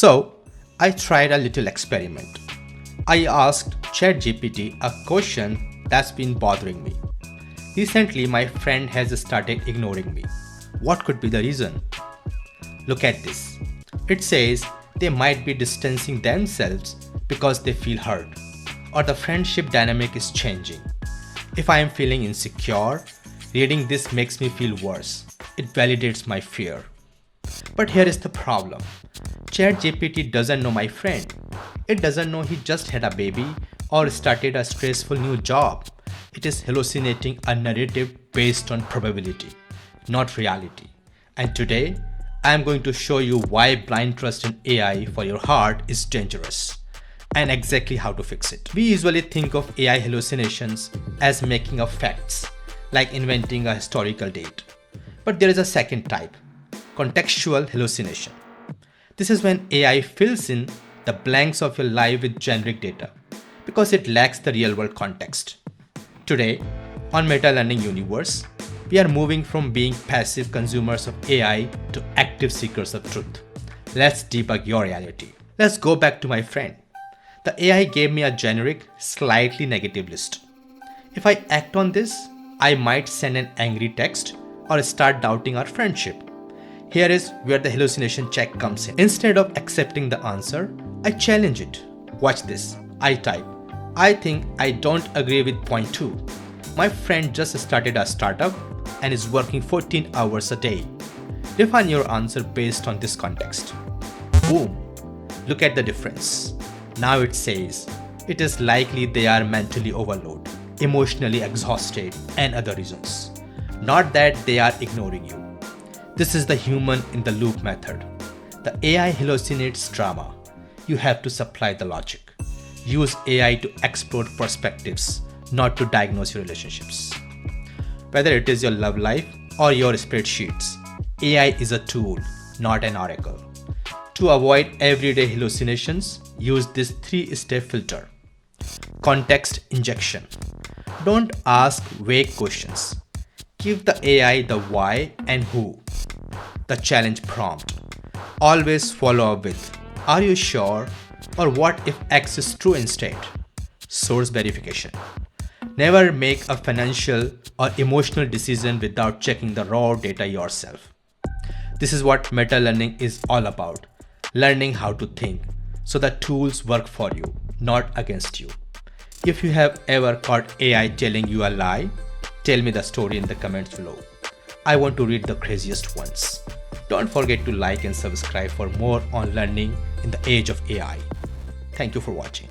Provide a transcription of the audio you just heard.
So I tried a little experiment. I asked ChatGPT a question that's been bothering me. Recently, my friend has started ignoring me. What could be the reason? Look at this. It says they might be distancing themselves because they feel hurt, or the friendship dynamic is changing. If I am feeling insecure, reading this makes me feel worse. It validates my fear. But here is the problem. ChatGPT doesn't know my friend. It doesn't know he just had a baby or started a stressful new job. It is hallucinating a narrative based on probability, not reality. And today, I am going to show you why blind trust in AI for your heart is dangerous and exactly how to fix it. We usually think of AI hallucinations as making up facts, like inventing a historical date. But there is a second type, contextual hallucination. This is when AI fills in the blanks of your life with generic data because it lacks the real-world context. Today, on Meta Learning Universe, we are moving from being passive consumers of AI to active seekers of truth. Let's debug your reality. Let's go back to my friend. The AI gave me a generic, slightly negative list. If I act on this, I might send an angry text or start doubting our friendship. Here is where the hallucination check comes in. Instead of accepting the answer, I challenge it. Watch this. I type, I think I don't agree with point 2. My friend just started a startup and is working 14 hours a day. Define your answer based on this context. Boom! Look at the difference. Now it says, it is likely they are mentally overloaded, emotionally exhausted, and other reasons. Not that they are ignoring you. This is the human in the loop method. The AI hallucinates drama. You have to supply the logic. Use AI to explore perspectives, not to diagnose your relationships. Whether it is your love life or your spreadsheets, AI is a tool, not an oracle. To avoid everyday hallucinations, use this 3-step filter. Context injection. Don't ask vague questions. Give the AI the why and who. The challenge prompt. Always follow up with, are you sure? Or what if X is true instead? Source verification. Never make a financial or emotional decision without checking the raw data yourself. This is what meta learning is all about. Learning how to think so the tools work for you, not against you. If you have ever caught AI telling you a lie, tell me the story in the comments below. I want to read the craziest ones. Don't forget to like and subscribe for more on learning in the age of AI. Thank you for watching.